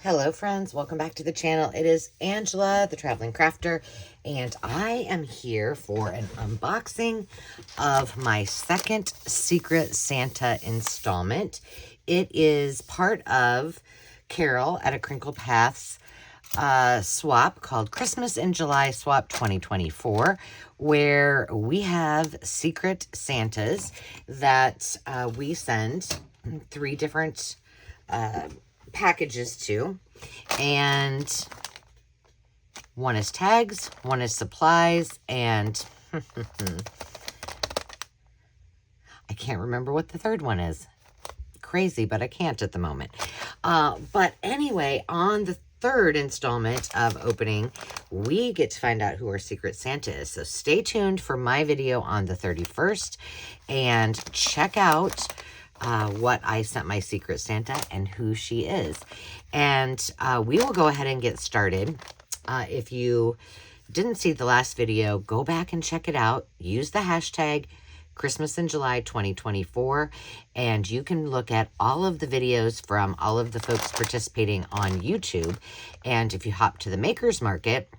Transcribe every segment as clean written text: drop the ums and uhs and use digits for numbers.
Hello friends, welcome back to the channel. It is Angela, the Traveling Crafter, and I am here for an unboxing of my second Secret Santa installment. It is part of Carol at a Crinkle Paths swap called Christmas in July Swap 2024, where we have Secret Santas that we send 3 different packages to, and one is tags, one is supplies, and I can't remember what the third one is. Crazy, but I can't at the moment. But anyway, on the third installment of opening, we get to find out who our Secret Santa is. So stay tuned for my video on the 31st and check out what I sent my Secret Santa and who she is. And we will go ahead and get started. If you didn't see the last video, go back and check it out. Use the hashtag Christmas in July 2024, and you can look at all of the videos from all of the folks participating on YouTube. And if you hop to the Makers Market,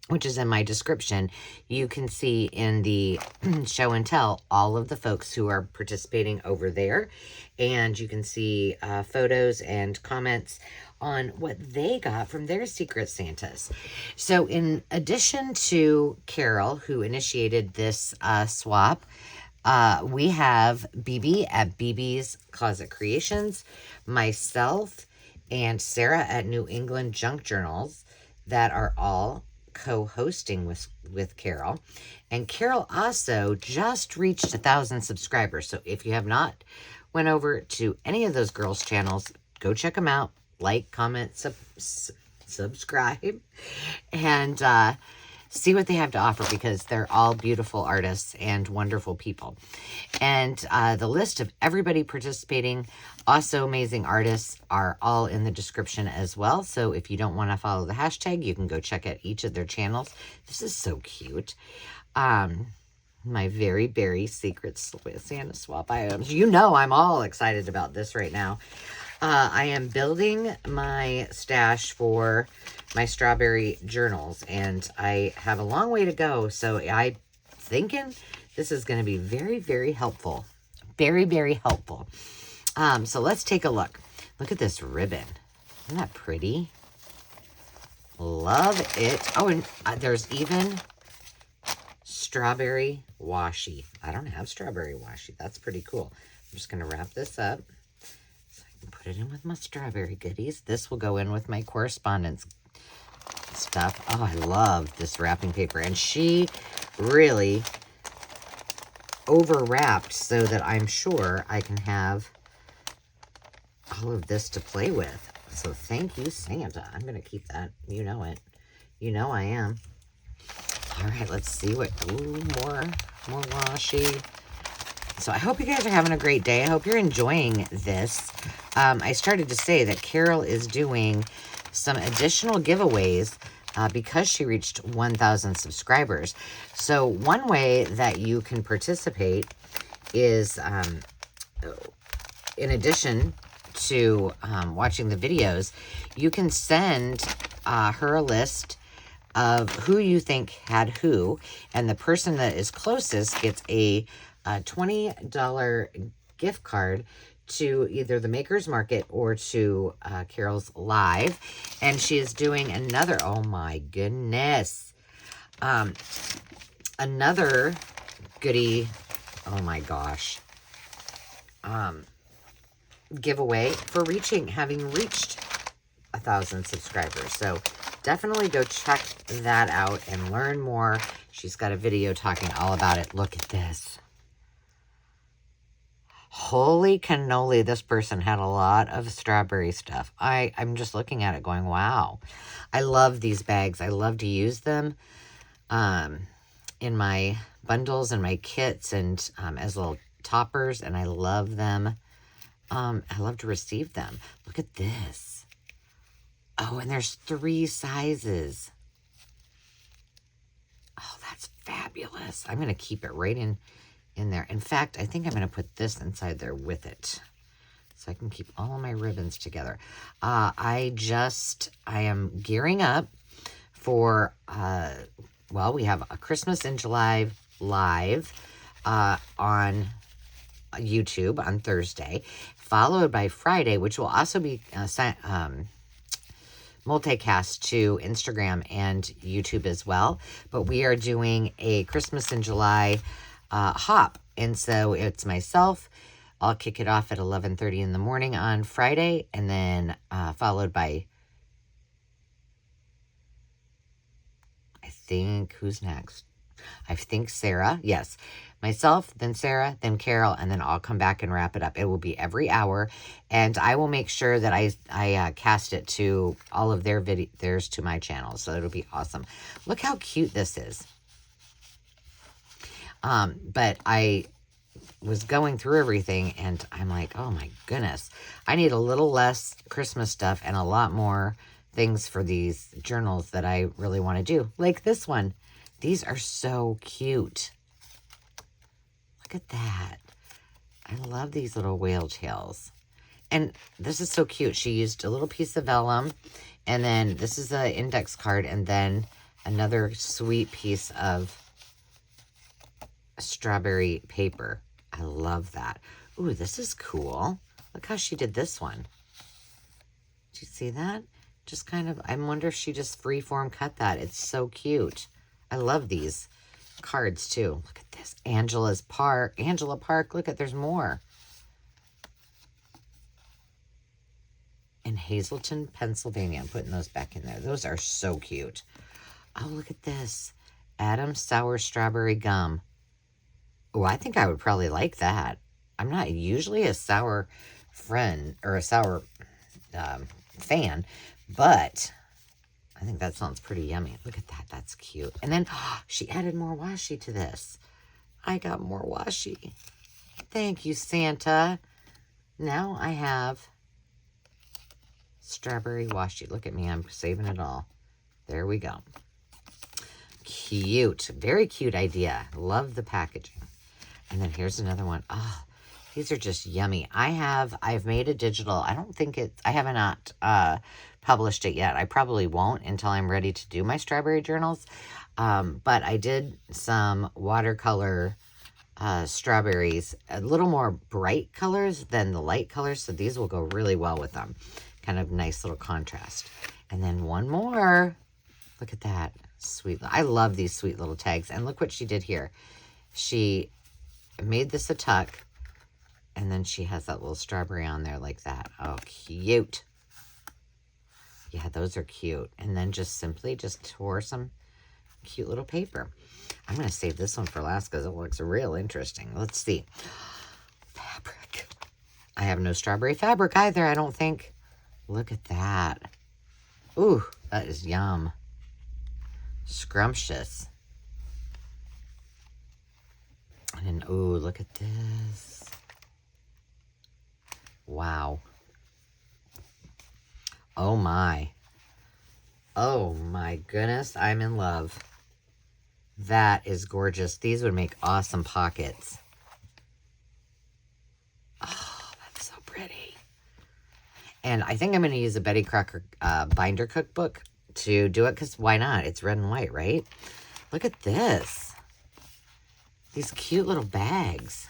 which is in my description, you can see in the show and tell all of the folks who are participating over there. And you can see photos and comments on what they got from their Secret Santas. So in addition to Carol, who initiated this swap, we have BB at BB's Closet Creations, myself, and Sarah at New England Junk Journals that are all co-hosting with Carol. And Carol also just reached 1,000 subscribers. So if you have not went over to any of those girls' channels, go check them out. Like, comment, subscribe, and see what they have to offer, because they're all beautiful artists and wonderful people. And the list of everybody participating, also amazing artists, are all in the description as well. So if you don't want to follow the hashtag, you can go check out each of their channels. This is so cute. My very Secret Santa swap items. You know I'm all excited about this right now. I am building my stash for my strawberry journals, and I have a long way to go, so I'm thinking this is going to be very helpful. Very helpful. So let's take a look. Look at this ribbon. Isn't that pretty? Love it. Oh, and there's even strawberry washi. I don't have strawberry washi. That's pretty cool. I'm just going to wrap this up. Put it in with my strawberry goodies. This will go in with my correspondence stuff. Oh, I love this wrapping paper. And she really overwrapped so that I'm sure I can have all of this to play with. So thank you, Santa. I'm going to keep that. You know it. You know I am. All right, let's see what... Ooh, more washi. So I hope you guys are having a great day. I hope you're enjoying this. I started to say that Carol is doing some additional giveaways because she reached 1,000 subscribers. So one way that you can participate is, in addition to watching the videos, you can send her a list of who you think had who, and the person that is closest gets a $20 gift card to either the Makers Market or to Carol's Live. And she is doing another, oh my goodness, another goodie, oh my gosh, giveaway for having reached 1,000 subscribers. So definitely go check that out and learn more. She's got a video talking all about it. Look at this. Holy cannoli, this person had a lot of strawberry stuff. I'm just looking at it going, wow. I love these bags. I love to use them in my bundles and my kits and as little toppers, and I love them. I love to receive them. Look at this. Oh, and there's 3 sizes. Oh, that's fabulous. I'm going to keep it right in there. In fact, I think I'm going to put this inside there with it. so I can keep all of my ribbons together. I am gearing up for, well, we have a Christmas in July live on YouTube on Thursday, followed by Friday, which will also be multicast to Instagram and YouTube as well. But we are doing a Christmas in July hop. And so it's myself. I'll kick it off at 11:30 in the morning on Friday, and then followed by, I think, who's next? I think Sarah. Yes. Myself, then Sarah, then Carol, and then I'll come back and wrap it up. It will be every hour, and I will make sure that I cast it to all of theirs to my channel, so it'll be awesome. Look how cute this is. But I was going through everything, and I'm like, oh my goodness, I need a little less Christmas stuff and a lot more things for these journals that I really want to do, like this one. These are so cute. Look at that. I love these little whale tails. And this is so cute. She used a little piece of vellum, and then this is an index card, and then another sweet piece of strawberry paper. I love that. Ooh, this is cool. Look how she did this one. Did you see that? Just kind of, I wonder if she just freeform cut that. It's so cute. I love these cards too. Look at this. Angela Park. Look at, there's more. In Hazleton, Pennsylvania. I'm putting those back in there. Those are so cute. Oh, look at this. Adam's Sour Strawberry Gum. Oh, I think I would probably like that. I'm not usually a sour friend or a sour fan, but I think that sounds pretty yummy. Look at that. That's cute. And then she added more washi to this. I got more washi. Thank you, Santa. Now I have strawberry washi. Look at me. I'm saving it all. There we go. Cute. Very cute idea. Love the packaging. And then here's another one. Oh, these are just yummy. I've made a digital. I have not published it yet. I probably won't until I'm ready to do my strawberry journals. But I did some watercolor strawberries, a little more bright colors than the light colors. So these will go really well with them. Kind of nice little contrast. And then one more. Look at that. Sweet. I love these sweet little tags. And look what she did here. She made this a tuck, and then she has that little strawberry on there like that. Oh, cute. Yeah, those are cute. And then just tore some cute little paper. I'm going to save this one for last because it looks real interesting. Let's see. Fabric. I have no strawberry fabric either, I don't think. Look at that. Ooh, that is yum. Scrumptious. And then, ooh, look at this. Wow. Oh my. Oh my goodness, I'm in love. That is gorgeous. These would make awesome pockets. Oh, that's so pretty. And I think I'm going to use a Betty Crocker binder cookbook to do it, because why not? It's red and white, right? Look at this. These cute little bags.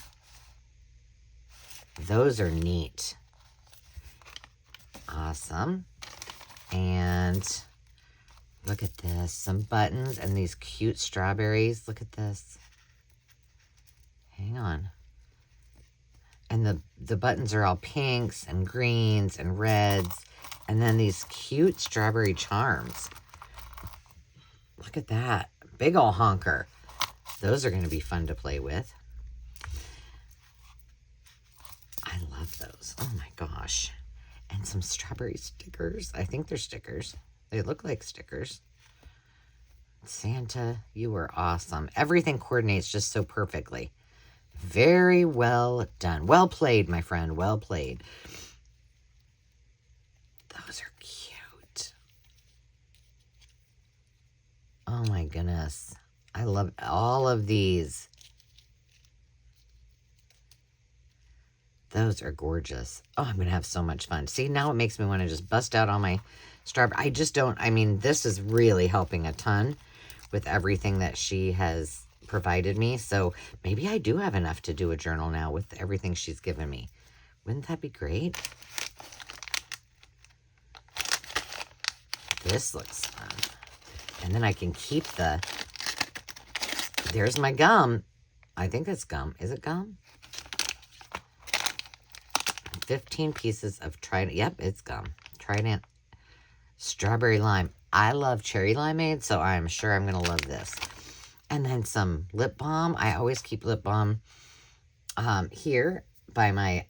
Those are neat. Awesome. And look at this. Some buttons and these cute strawberries. Look at this. Hang on. And the buttons are all pinks and greens and reds. And then these cute strawberry charms. Look at that. Big ol' honker. Those are going to be fun to play with. I love those. Oh my gosh. And some strawberry stickers. I think they're stickers. They look like stickers. Santa, you were awesome. Everything coordinates just so perfectly. Very well done. Well played, my friend. Well played. Those are cute. Oh my goodness. I love all of these. Those are gorgeous. Oh, I'm going to have so much fun. See, now it makes me want to just bust out all my strawberry. I just don't, I mean, this is really helping a ton with everything that she has provided me. So maybe I do have enough to do a journal now with everything she's given me. Wouldn't that be great? This looks fun. And then I can keep the, there's my gum. I think that's gum. Is it gum? 15 pieces of Trident. Yep, it's gum. Trident strawberry lime. I love cherry limeade, so I'm sure I'm going to love this. And then some lip balm. I always keep lip balm here by my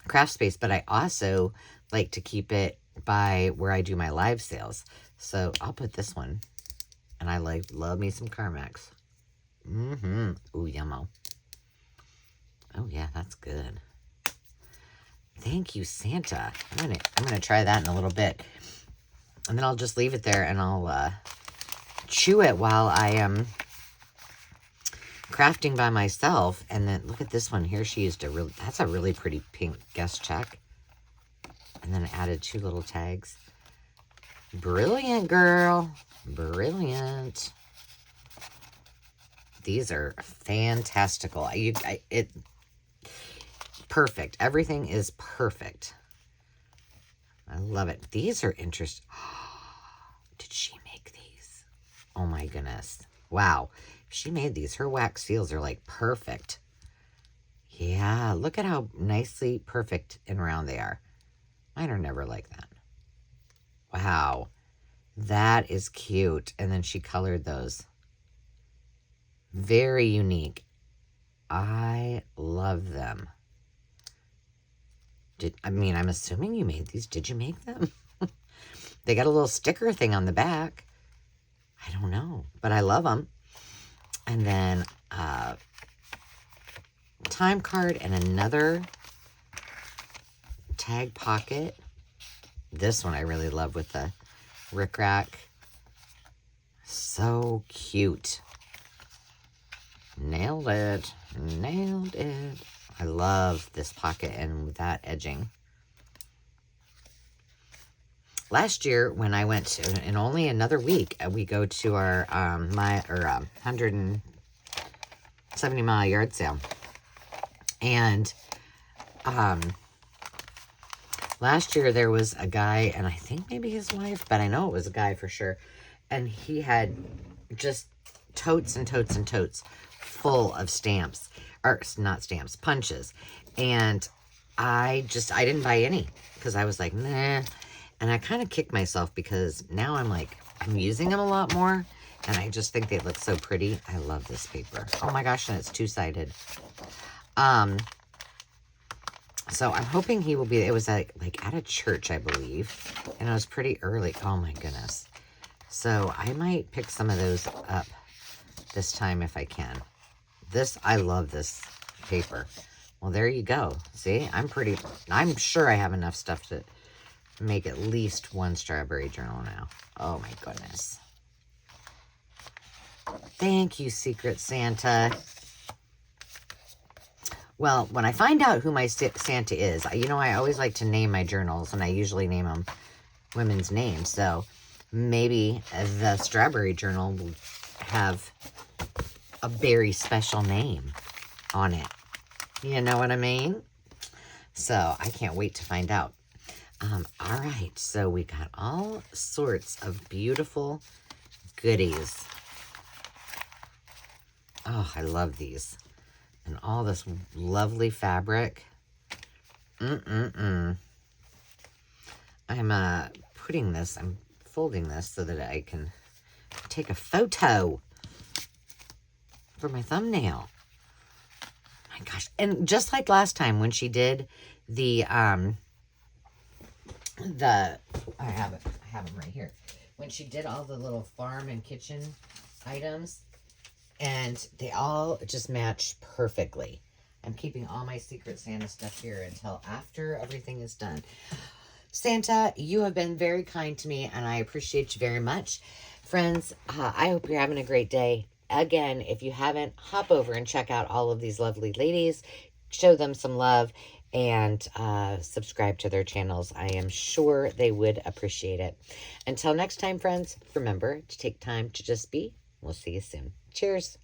craft space, but I also like to keep it by where I do my live sales. So I'll put this one. And I love me some Carmex. Ooh, yummo. Oh, yeah, that's good. Thank you, Santa. I'm gonna try that in a little bit. And then I'll just leave it there and I'll chew it while I am crafting by myself. And then look at this one here. She used that's a really pretty pink guest check. And then I added 2 little tags. Brilliant, girl. Brilliant. These are fantastical. Perfect. Everything is perfect. I love it. These are interesting. Did she make these? Oh my goodness. Wow. She made these. Her wax seals are like perfect. Yeah. Look at how nicely perfect and round they are. Mine are never like that. Wow. That is cute. And then she colored those. Very unique. I love them. I'm assuming you made these. Did you make them? They got a little sticker thing on the back. I don't know, but I love them. And then time card and another tag pocket. This one I really love with the rickrack. So cute. Nailed it. Nailed it. I love this pocket and that edging. Last year when I went to, in only another week, we go to our 170-mile yard sale. And last year there was a guy, and I think maybe his wife, but I know it was a guy for sure. And he had just totes and totes and totes full of stamps. Or not stamps, punches. And I didn't buy any because I was like, nah. And I kind of kicked myself because now I'm using them a lot more. And I just think they look so pretty. I love this paper. Oh my gosh, and it's 2-sided. So I'm hoping he will be, it was like at a church, I believe. And it was pretty early. Oh my goodness. So I might pick some of those up this time if I can. I love this paper. Well, there you go. See, I'm sure I have enough stuff to make at least one strawberry journal now. Oh my goodness. Thank you, Secret Santa. Well, when I find out who my Santa is, I always like to name my journals, and I usually name them women's names. So maybe the strawberry journal will have a very special name on it. You know what I mean? So I can't wait to find out. All right, so we got all sorts of beautiful goodies. Oh, I love these. And all this lovely fabric. I'm I'm folding this so that I can take a photo for my thumbnail. My gosh. And just like last time when she did the I have them right here. When she did all the little farm and kitchen items, and they all just matched perfectly. I'm keeping all my Secret Santa stuff here until after everything is done. Santa, you have been very kind to me, and I appreciate you very much. Friends, I hope you're having a great day. Again, if you haven't, hop over and check out all of these lovely ladies. show them some love and subscribe to their channels. I am sure they would appreciate it. Until next time, friends, remember to take time to just be. We'll see you soon. Cheers.